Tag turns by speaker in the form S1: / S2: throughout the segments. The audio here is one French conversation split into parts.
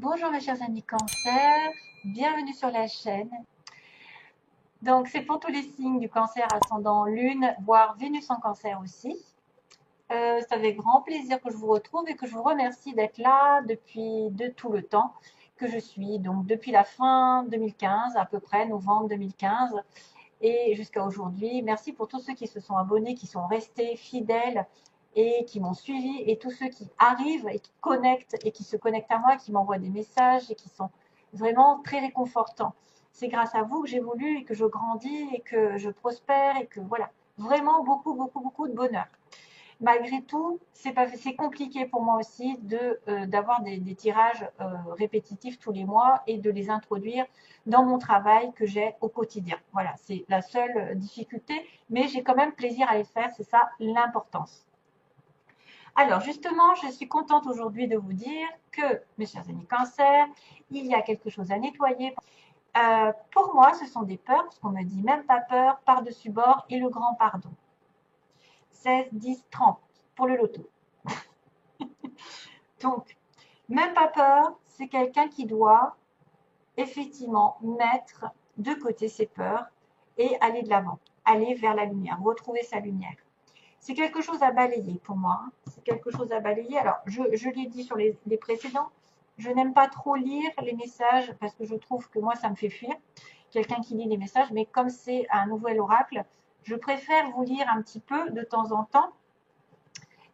S1: Bonjour mes chers amis cancer, bienvenue sur la chaîne. Donc c'est pour tous les signes du cancer ascendant lune, voire Vénus en cancer aussi. C'est avec grand plaisir que je vous retrouve et que je vous remercie d'être là depuis de tout le temps que je suis. Donc depuis la fin 2015, à peu près novembre 2015 et jusqu'à aujourd'hui. Merci pour tous ceux qui se sont abonnés, qui sont restés fidèles et qui m'ont suivi, et tous ceux qui arrivent et qui connectent et qui se connectent à moi, qui m'envoient des messages et qui sont vraiment très réconfortants. C'est grâce à vous que j'évolue et que je grandis et que je prospère et que voilà, vraiment beaucoup de bonheur. Malgré tout, c'est compliqué pour moi aussi d'avoir des tirages répétitifs tous les mois et de les introduire dans mon travail que j'ai au quotidien. Voilà, c'est la seule difficulté, mais j'ai quand même plaisir à les faire, c'est ça l'importance. Alors justement, je suis contente aujourd'hui de vous dire que, mes chers amis cancer, il y a quelque chose à nettoyer. Pour moi, ce sont des peurs, parce qu'on me dit même pas peur, par-dessus bord et le grand pardon. 16, 10, 30 pour le loto. Donc, même pas peur, c'est quelqu'un qui doit effectivement mettre de côté ses peurs et aller de l'avant, aller vers la lumière, retrouver sa lumière. C'est quelque chose à balayer pour moi. C'est quelque chose à balayer. Alors, je l'ai dit sur les précédents, je n'aime pas trop lire les messages parce que je trouve que moi, ça me fait fuir. Quelqu'un qui lit les messages, mais comme c'est un nouvel oracle, je préfère vous lire un petit peu de temps en temps.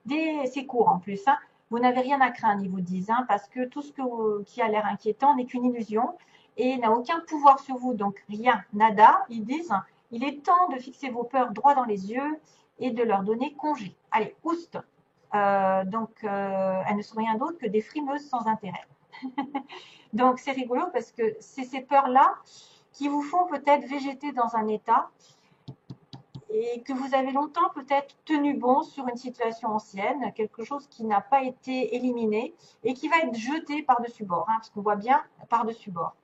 S1: C'est court en plus. Hein. Vous n'avez rien à craindre, ils vous disent, hein, parce que tout ce qui a l'air inquiétant n'est qu'une illusion et n'a aucun pouvoir sur vous. Donc, rien, nada, ils disent. Il est temps de fixer vos peurs droit dans les yeux et de leur donner congé. Allez, oust. Elles ne sont rien d'autre que des frimeuses sans intérêt. Donc, c'est rigolo parce que c'est ces peurs-là qui vous font peut-être végéter dans un état et que vous avez longtemps peut-être tenu bon sur une situation ancienne, quelque chose qui n'a pas été éliminé et qui va être jeté par-dessus bord, hein, parce qu'on voit bien par-dessus bord.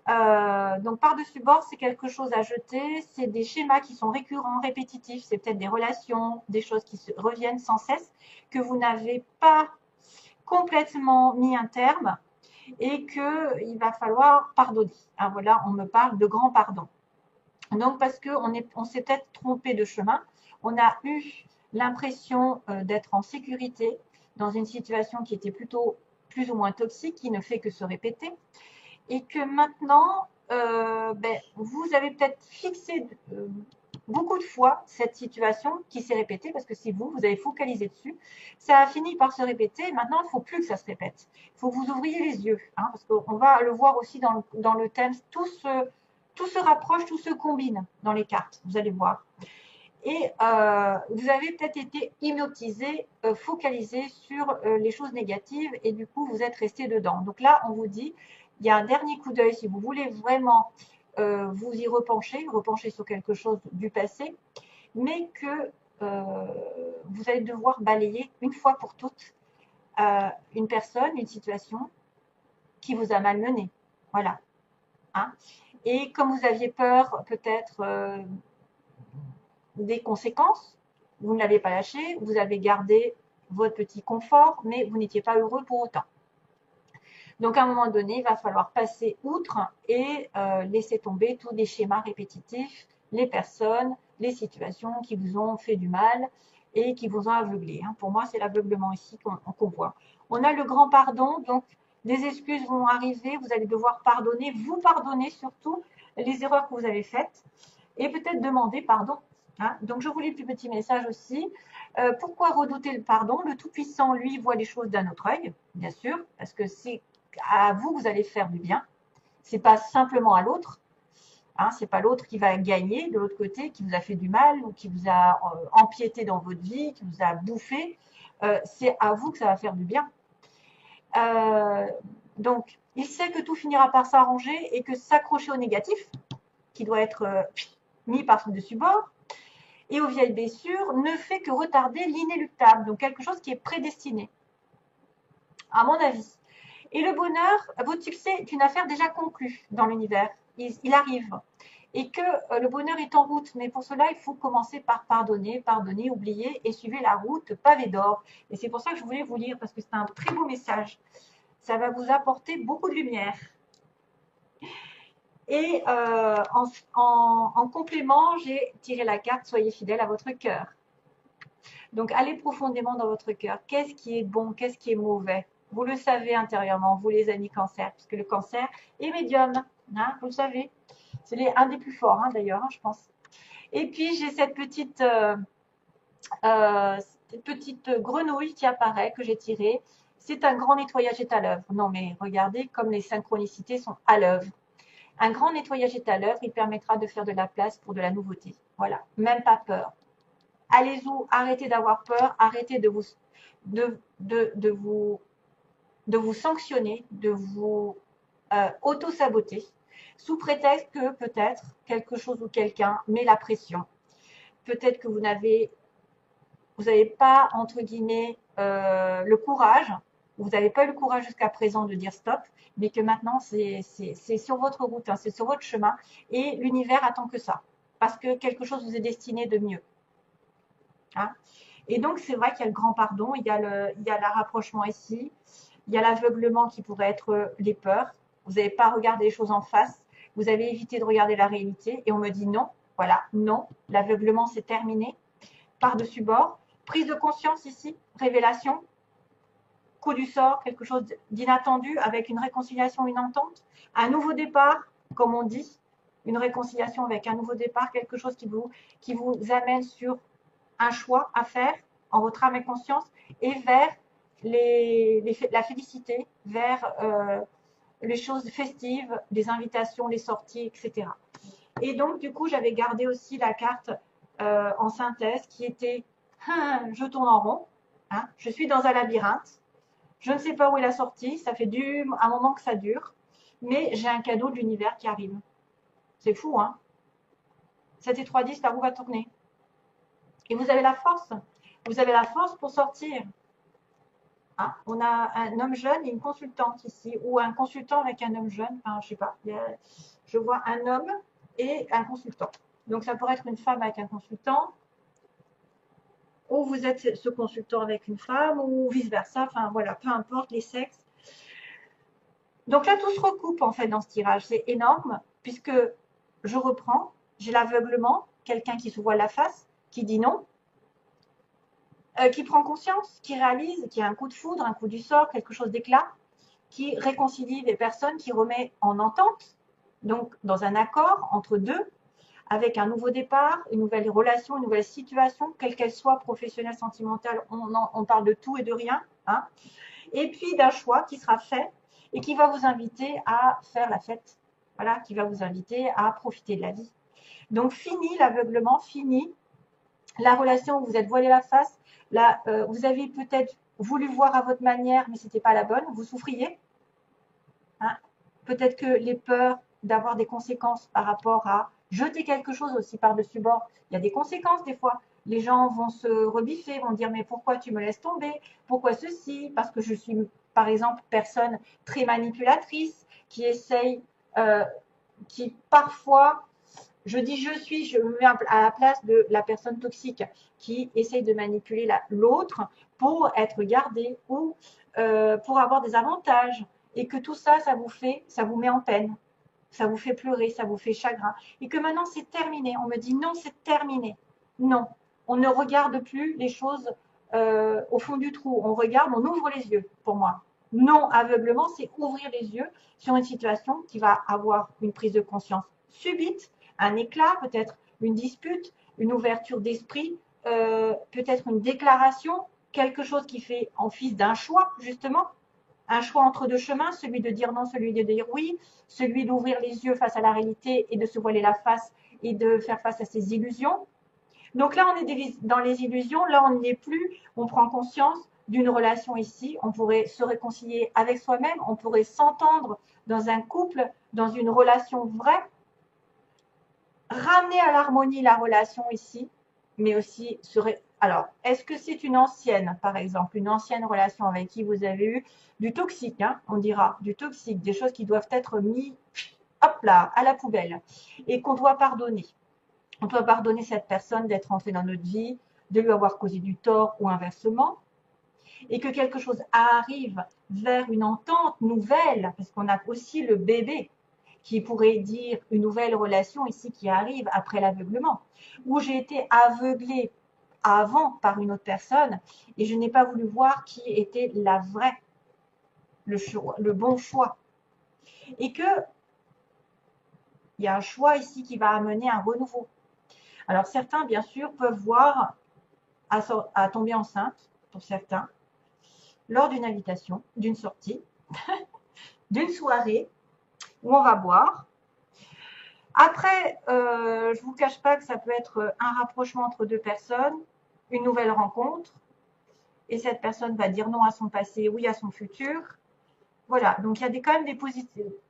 S1: Donc par-dessus bord, c'est quelque chose à jeter, c'est des schémas qui sont récurrents, répétitifs, c'est peut-être des relations, des choses qui reviennent sans cesse, que vous n'avez pas complètement mis un terme et qu'il va falloir pardonner. Ah, voilà, on me parle de grand pardon. Donc parce qu'on s'est peut-être trompé de chemin, on a eu l'impression d'être en sécurité dans une situation qui était plutôt plus ou moins toxique, qui ne fait que se répéter, et que maintenant, vous avez peut-être fixé beaucoup de fois cette situation qui s'est répétée, parce que c'est vous avez focalisé dessus, ça a fini par se répéter, maintenant il ne faut plus que ça se répète, il faut que vous ouvriez les yeux, hein, parce qu'on va le voir aussi dans le thème, tout se rapproche, tout se combine dans les cartes, vous allez voir. Et vous avez peut-être été hypnotisé, focalisé sur les choses négatives et du coup vous êtes resté dedans. Donc là, on vous dit, il y a un dernier coup d'œil si vous voulez vraiment vous y repencher sur quelque chose du passé, mais que vous allez devoir balayer une fois pour toutes une personne, une situation qui vous a malmené. Voilà. Hein. Et comme vous aviez peur peut-être des conséquences, vous ne l'avez pas lâché, vous avez gardé votre petit confort, mais vous n'étiez pas heureux pour autant. Donc à un moment donné, il va falloir passer outre et laisser tomber tous les schémas répétitifs, les personnes, les situations qui vous ont fait du mal et qui vous ont aveuglé. Hein. Pour moi, c'est l'aveuglement ici qu'on voit. On a le grand pardon, donc des excuses vont arriver, vous allez devoir pardonner, vous pardonner surtout les erreurs que vous avez faites et peut-être demander pardon. Hein. Donc je vous lis le plus petit message aussi. Pourquoi redouter le pardon? Le Tout-Puissant, lui, voit les choses d'un autre œil, bien sûr, parce que c'est à vous que vous allez faire du bien. C'est pas simplement à l'autre. Hein, c'est pas l'autre qui va gagner de l'autre côté, qui vous a fait du mal ou qui vous a empiété dans votre vie, qui vous a bouffé. C'est à vous que ça va faire du bien. Donc, il sait que tout finira par s'arranger et que s'accrocher au négatif, qui doit être mis par-dessus bord, et aux vieilles blessures, ne fait que retarder l'inéluctable, donc quelque chose qui est prédestiné, à mon avis. Et le bonheur, votre succès est une affaire déjà conclue dans l'univers. Il arrive. Et que le bonheur est en route. Mais pour cela, il faut commencer par pardonner, oublier et suivre la route pavé d'or. Et c'est pour ça que je voulais vous lire, parce que c'est un très beau message. Ça va vous apporter beaucoup de lumière. Et en complément, j'ai tiré la carte Soyez fidèle à votre cœur. Donc, allez profondément dans votre cœur. Qu'est-ce qui est bon? Qu'est-ce qui est mauvais? Vous le savez intérieurement, vous les amis cancer, puisque le cancer est médium. Hein, vous le savez. C'est un des plus forts, hein, d'ailleurs, hein, je pense. Et puis, j'ai cette petite grenouille qui apparaît, que j'ai tirée. C'est un grand nettoyage est à l'œuvre. Non, mais regardez comme les synchronicités sont à l'œuvre. Un grand nettoyage est à l'œuvre. Il permettra de faire de la place pour de la nouveauté. Voilà, même pas peur. Allez-y, arrêtez d'avoir peur, arrêtez de vous sanctionner, de vous auto-saboter, sous prétexte que peut-être quelque chose ou quelqu'un met la pression. Peut-être que vous n'avez pas, entre guillemets, le courage, vous n'avez pas eu le courage jusqu'à présent de dire stop, mais que maintenant, c'est sur votre route, hein, c'est sur votre chemin, et l'univers attend que ça, parce que quelque chose vous est destiné de mieux. Hein. Et donc, c'est vrai qu'il y a le grand pardon, il y a le rapprochement ici, il y a l'aveuglement qui pourrait être les peurs. Vous n'avez pas regardé les choses en face, vous avez évité de regarder la réalité, et on me dit non, voilà, non, l'aveuglement c'est terminé, par-dessus bord. Prise de conscience ici, révélation, coup du sort, quelque chose d'inattendu avec une réconciliation, une entente, un nouveau départ, comme on dit, une réconciliation avec un nouveau départ, quelque chose qui vous amène sur un choix à faire en votre âme et conscience et vers la félicité, vers les choses festives, les invitations, les sorties, etc. Et donc, du coup, j'avais gardé aussi la carte en synthèse qui était je tourne en rond, hein, je suis dans un labyrinthe, je ne sais pas où est la sortie, ça fait un moment que ça dure, mais j'ai un cadeau de l'univers qui arrive. C'est fou, hein? 7 et 3, 10, la roue va tourner. Et vous avez la force. Vous avez la force pour sortir. Hein, on a un homme jeune et une consultante ici, ou un consultant avec un homme jeune, enfin, je sais pas. Je vois un homme et un consultant. Donc, ça pourrait être une femme avec un consultant, ou vous êtes ce consultant avec une femme, ou vice-versa. Enfin, voilà, peu importe les sexes. Donc là, tout se recoupe en fait dans ce tirage. C'est énorme, puisque je reprends, j'ai l'aveuglement, quelqu'un qui se voit la face, qui dit non, qui prend conscience, qui réalise, qui a un coup de foudre, un coup du sort, quelque chose d'éclat, qui réconcilie les personnes, qui remet en entente, donc dans un accord entre deux, avec un nouveau départ, une nouvelle relation, une nouvelle situation, quelle qu'elle soit, professionnelle, sentimentale, on parle de tout et de rien, hein, et puis d'un choix qui sera fait et qui va vous inviter à faire la fête, voilà, qui va vous inviter à profiter de la vie. Donc fini l'aveuglement, fini la relation où vous êtes voilé la face, là, vous avez peut-être voulu voir à votre manière, mais ce n'était pas la bonne, vous souffriez. Hein. Peut-être que les peurs d'avoir des conséquences par rapport à jeter quelque chose aussi par-dessus bord, il y a des conséquences des fois. Les gens vont se rebiffer, vont dire mais pourquoi tu me laisses tomber? Pourquoi ceci? Parce que je suis, par exemple, personne très manipulatrice qui essaye, qui parfois je dis je me mets à la place de la personne toxique qui essaye de manipuler l'autre pour être gardé ou pour avoir des avantages. Et que tout ça, ça vous met en peine. Ça vous fait pleurer, ça vous fait chagrin. Et que maintenant, c'est terminé. On me dit non, c'est terminé. Non, on ne regarde plus les choses au fond du trou. On regarde, on ouvre les yeux, pour moi. Non, aveuglement, c'est ouvrir les yeux sur une situation qui va avoir une prise de conscience subite, un éclat, peut-être une dispute, une ouverture d'esprit, peut-être une déclaration, quelque chose qui fait office d'un choix, justement, un choix entre deux chemins, celui de dire non, celui de dire oui, celui d'ouvrir les yeux face à la réalité et de se voiler la face et de faire face à ses illusions. Donc là, on est dans les illusions, là, on n'y est plus, on prend conscience d'une relation ici, on pourrait se réconcilier avec soi-même, on pourrait s'entendre dans un couple, dans une relation vraie, ramener à l'harmonie la relation ici, mais aussi alors, est-ce que c'est une ancienne, par exemple, une ancienne relation avec qui vous avez eu du toxique, hein, on dira, du toxique, des choses qui doivent être mises, hop là, à la poubelle, et qu'on doit pardonner. On doit pardonner cette personne d'être entrée dans notre vie, de lui avoir causé du tort ou inversement. et que quelque chose arrive vers une entente nouvelle, parce qu'on a aussi le bébé qui pourrait dire une nouvelle relation ici qui arrive après l'aveuglement, où j'ai été aveuglée avant par une autre personne et je n'ai pas voulu voir qui était la vraie, le bon choix. Et que il y a un choix ici qui va amener un renouveau. Alors certains, bien sûr, peuvent voir à tomber enceinte, pour certains, lors d'une invitation, d'une sortie, d'une soirée où on va boire. Après, je ne vous cache pas que ça peut être un rapprochement entre deux personnes, une nouvelle rencontre, et cette personne va dire non à son passé, oui à son futur. Voilà, donc il y a quand même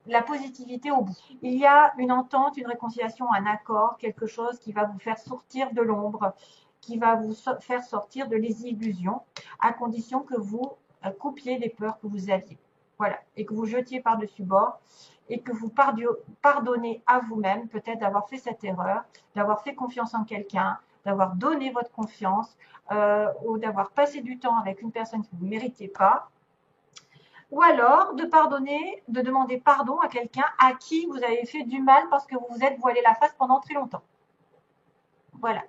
S1: la positivité au bout. Il y a une entente, une réconciliation, un accord, quelque chose qui va vous faire sortir de l'ombre, qui va vous faire sortir de les illusions, à condition que vous coupiez les peurs que vous aviez. Voilà, et que vous jetiez par-dessus bord, et que vous pardonnez à vous-même peut-être d'avoir fait cette erreur, d'avoir fait confiance en quelqu'un, d'avoir donné votre confiance, ou d'avoir passé du temps avec une personne que vous ne méritez pas, ou alors de pardonner, de demander pardon à quelqu'un à qui vous avez fait du mal parce que vous vous êtes voilé la face pendant très longtemps. Voilà.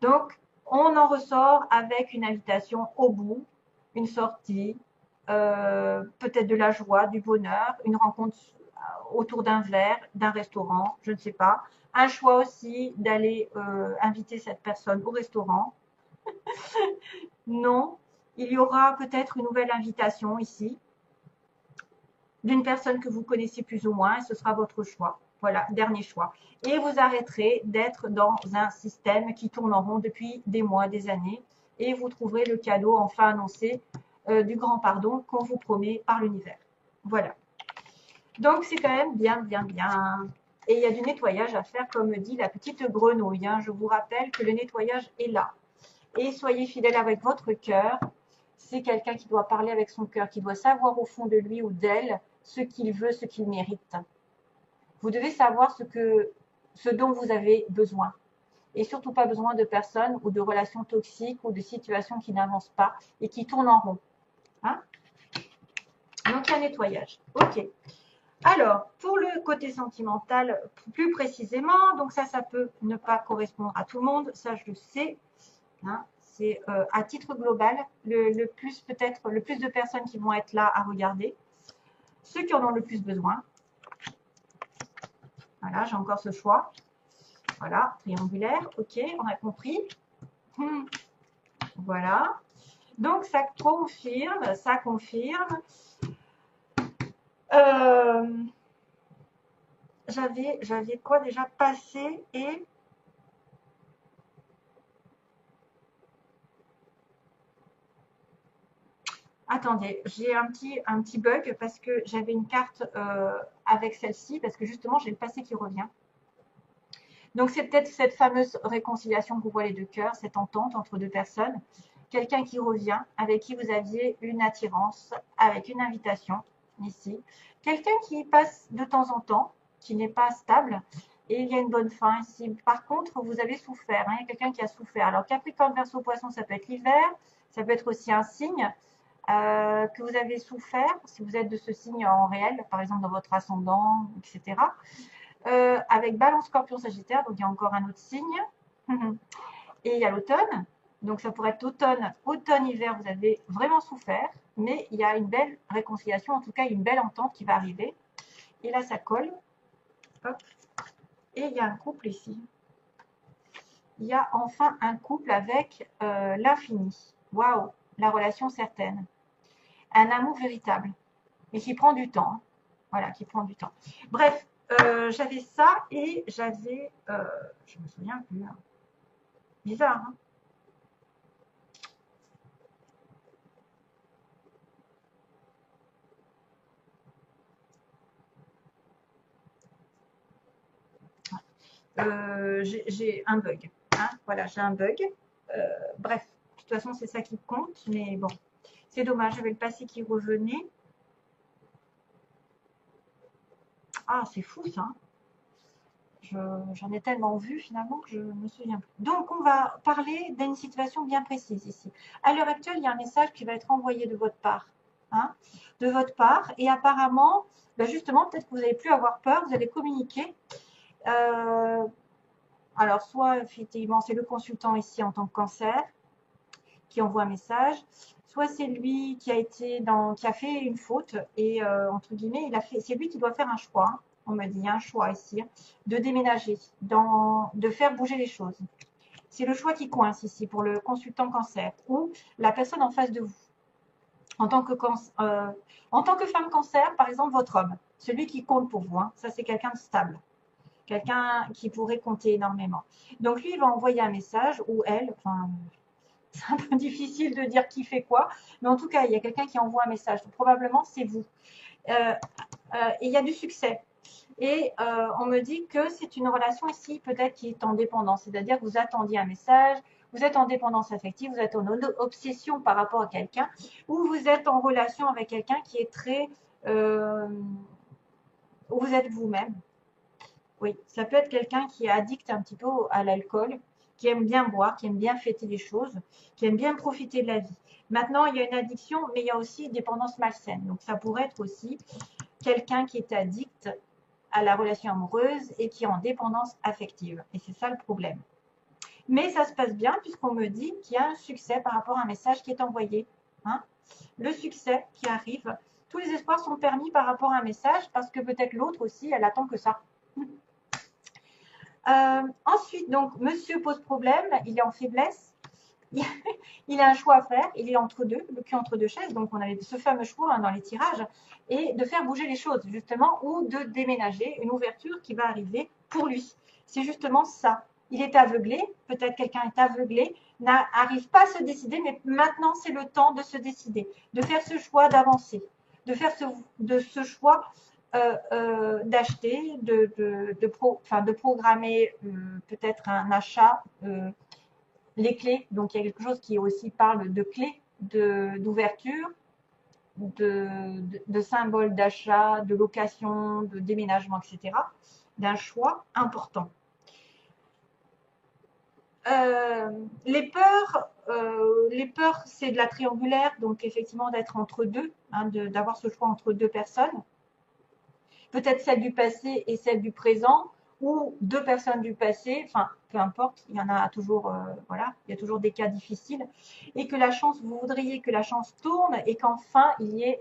S1: Donc, on en ressort avec une invitation au bout, une sortie, peut-être de la joie, du bonheur, une rencontre autour d'un verre, d'un restaurant, je ne sais pas. Un choix aussi d'aller inviter cette personne au restaurant. Non, il y aura peut-être une nouvelle invitation ici d'une personne que vous connaissez plus ou moins, et ce sera votre choix. Voilà, dernier choix. Et vous arrêterez d'être dans un système qui tourne en rond depuis des mois, des années, et vous trouverez le cadeau enfin annoncé du grand pardon qu'on vous promet par l'univers. Voilà. Donc c'est quand même bien, bien, bien. Et il y a du nettoyage à faire, comme dit la petite grenouille. Hein. Je vous rappelle que le nettoyage est là. Et soyez fidèles avec votre cœur. C'est quelqu'un qui doit parler avec son cœur, qui doit savoir au fond de lui ou d'elle ce qu'il veut, ce qu'il mérite. Vous devez savoir ce dont vous avez besoin. Et surtout pas besoin de personnes ou de relations toxiques ou de situations qui n'avancent pas et qui tournent en rond. Hein? Donc, il y a un nettoyage. OK. Alors, pour le côté sentimental, plus précisément, donc ça peut ne pas correspondre à tout le monde, ça je le sais. Hein, c'est à titre global, le plus peut-être, le plus de personnes qui vont être là à regarder, ceux qui en ont le plus besoin. Voilà, j'ai encore ce choix. Voilà, triangulaire, ok, on a compris. Voilà. Donc, ça confirme, ça confirme. J'avais quoi déjà passé et... Attendez, j'ai un petit bug parce que j'avais une carte avec celle-ci, parce que justement, j'ai le passé qui revient. Donc, c'est peut-être cette fameuse réconciliation que vous voyez de cœur, cette entente entre deux personnes. Quelqu'un qui revient, avec qui vous aviez une attirance, avec une invitation, ici. Quelqu'un qui passe de temps en temps, qui n'est pas stable, et il y a une bonne fin ici. Par contre, vous avez souffert, hein, il y a quelqu'un qui a souffert. Alors, Capricorne, Verseau, Poisson, ça peut être l'hiver, ça peut être aussi un signe que vous avez souffert, si vous êtes de ce signe en réel, par exemple dans votre ascendant, etc. Avec Balance, Scorpion, Sagittaire, donc il y a encore un autre signe. Et il y a l'automne, donc ça pourrait être automne, hiver, vous avez vraiment souffert, mais il y a une belle réconciliation, en tout cas une belle entente qui va arriver. Et là, ça colle. Hop. Et il y a un couple ici. Il y a enfin un couple avec l'infini. Waouh, la relation certaine. Un amour véritable, mais qui prend du temps. Voilà, qui prend du temps. Bref, j'avais ça et j'avais... je me souviens plus. Hein. Bizarre, hein. J'ai un bug. Hein, voilà, j'ai un bug. Bref, de toute façon, c'est ça qui compte, mais bon, c'est dommage, j'avais le passé qui revenait. Ah, c'est fou ça. J'en ai tellement vu finalement que je me souviens plus. Donc, on va parler d'une situation bien précise ici. À l'heure actuelle, il y a un message qui va être envoyé de votre part. Hein, de votre part. Et apparemment, ben justement, peut-être que vous n'allez plus avoir peur, vous allez communiquer. Alors, soit effectivement, c'est le consultant ici en tant que cancer qui envoie un message, soit c'est lui qui a fait une faute et entre guillemets, c'est lui qui doit faire un choix. Hein. On me dit, il y a un choix ici, de déménager, de faire bouger les choses. C'est le choix qui coince ici pour le consultant cancer ou la personne en face de vous. En tant que femme cancer, par exemple, votre homme, celui qui compte pour vous, hein, ça c'est quelqu'un de stable, quelqu'un qui pourrait compter énormément. Donc lui, il va envoyer un message, ou elle, enfin, c'est un peu difficile de dire qui fait quoi, mais en tout cas, il y a quelqu'un qui envoie un message. Donc, probablement, c'est vous. Et il y a du succès. Et on me dit que c'est une relation ici, peut-être qui est en dépendance. C'est-à-dire que vous attendiez un message, vous êtes en dépendance affective, vous êtes en obsession par rapport à quelqu'un, ou vous êtes en relation avec quelqu'un qui est très... où vous êtes vous-même. Oui, ça peut être quelqu'un qui est addict un petit peu à l'alcool, qui aime bien boire, qui aime bien fêter les choses, qui aime bien profiter de la vie. Maintenant, il y a une addiction, mais il y a aussi une dépendance malsaine. Donc, ça pourrait être aussi quelqu'un qui est addict à la relation amoureuse et qui est en dépendance affective. Et c'est ça le problème. Mais ça se passe bien puisqu'on me dit qu'il y a un succès par rapport à un message qui est envoyé. Hein, le succès qui arrive. Tous les espoirs sont permis par rapport à un message parce que peut-être l'autre aussi, elle attend que ça. Ensuite, donc, monsieur pose problème, il est en faiblesse, il a un choix à faire, il est entre deux, le cul entre deux chaises, donc on avait ce fameux choix hein, dans les tirages, et de faire bouger les choses, justement, ou de déménager une ouverture qui va arriver pour lui. C'est justement ça. Il est aveuglé, peut-être quelqu'un est aveuglé, n'arrive pas à se décider, mais maintenant c'est le temps de se décider, de faire ce choix d'avancer, de faire ce choix d'acheter, de programmer peut-être un achat, les clés. Donc il y a quelque chose qui aussi parle de clés d'ouverture, de symboles d'achat, de location, de déménagement, etc. D'un choix important. Les peurs, c'est de la triangulaire, donc effectivement d'être entre deux, hein, d'avoir ce choix entre deux personnes. Peut-être celle du passé et celle du présent, ou deux personnes du passé, enfin, peu importe, il y en a toujours, voilà, il y a toujours des cas difficiles, et que la chance, vous voudriez que la chance tourne et qu'enfin il y ait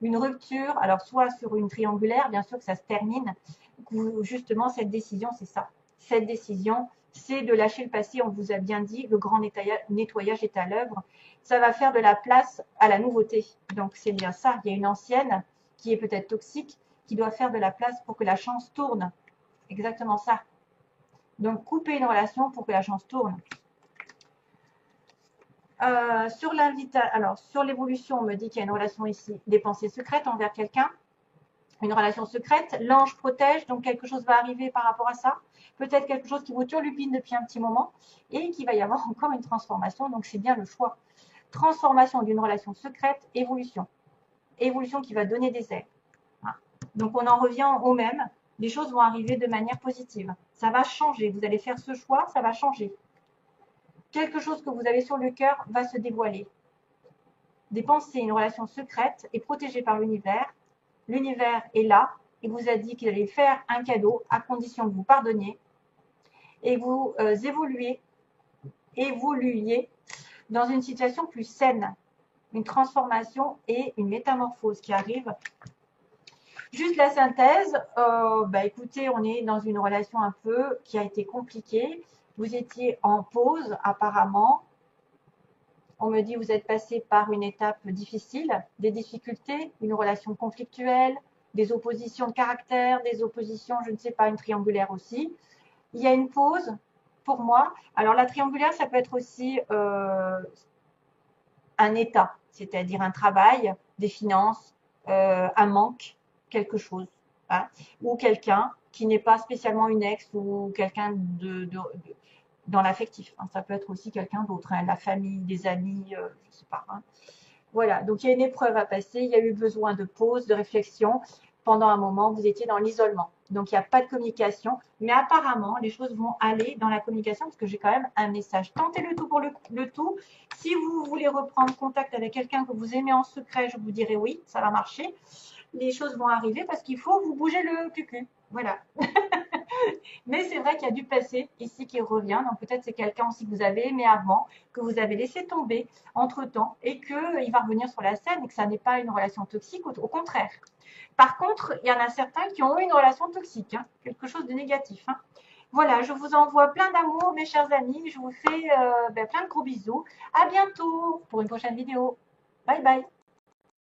S1: une rupture, alors soit sur une triangulaire, bien sûr que ça se termine, justement cette décision, c'est ça. Cette décision, c'est de lâcher le passé, on vous a bien dit, le grand nettoyage est à l'œuvre, ça va faire de la place à la nouveauté, donc c'est bien ça, il y a une ancienne qui est peut-être toxique, qui doit faire de la place pour que la chance tourne. Exactement ça. Donc, couper une relation pour que la chance tourne. Sur l'évolution, on me dit qu'il y a une relation ici, des pensées secrètes envers quelqu'un. Une relation secrète. L'ange protège, donc quelque chose va arriver par rapport à ça. Peut-être quelque chose qui vous turlupine depuis un petit moment et qu'il va y avoir encore une transformation. Donc, c'est bien le choix. Transformation d'une relation secrète, évolution. Évolution qui va donner des ailes. Donc, on en revient au même. Les choses vont arriver de manière positive. Ça va changer. Vous allez faire ce choix, ça va changer. Quelque chose que vous avez sur le cœur va se dévoiler. Des pensées, une relation secrète est protégée par l'univers. L'univers est là. Il vous a dit qu'il allait faire un cadeau à condition que vous pardonniez et vous évoluiez dans une situation plus saine. Une transformation et une métamorphose qui arrive. Juste la synthèse, écoutez, on est dans une relation un peu qui a été compliquée. Vous étiez en pause apparemment. On me dit que vous êtes passé par une étape difficile, des difficultés, une relation conflictuelle, des oppositions de caractère, des oppositions, je ne sais pas, une triangulaire aussi. Il y a une pause pour moi. Alors la triangulaire, ça peut être aussi un état, c'est-à-dire un travail, des finances, un manque, quelque chose. Hein, ou quelqu'un qui n'est pas spécialement une ex ou quelqu'un dans l'affectif. Hein, ça peut être aussi quelqu'un d'autre, hein, la famille, des amis, je ne sais pas. Hein. Voilà, donc il y a une épreuve à passer, il y a eu besoin de pause, de réflexion. Pendant un moment, vous étiez dans l'isolement. Donc, il n'y a pas de communication. Mais apparemment, les choses vont aller dans la communication parce que j'ai quand même un message. Tentez le tout pour le tout. Si vous voulez reprendre contact avec quelqu'un que vous aimez en secret, je vous dirai oui, ça va marcher. Les choses vont arriver parce qu'il faut vous bouger le cul. Voilà. Mais c'est vrai qu'il y a du passé ici qui revient. Donc peut-être c'est quelqu'un aussi que vous avez aimé avant, que vous avez laissé tomber entre-temps et qu'il va revenir sur la scène et que ça n'est pas une relation toxique, au contraire. Par contre, il y en a certains qui ont eu une relation toxique, hein, quelque chose de négatif. Hein. Voilà, je vous envoie plein d'amour, mes chers amis. Je vous fais plein de gros bisous. À bientôt pour une prochaine vidéo. Bye bye.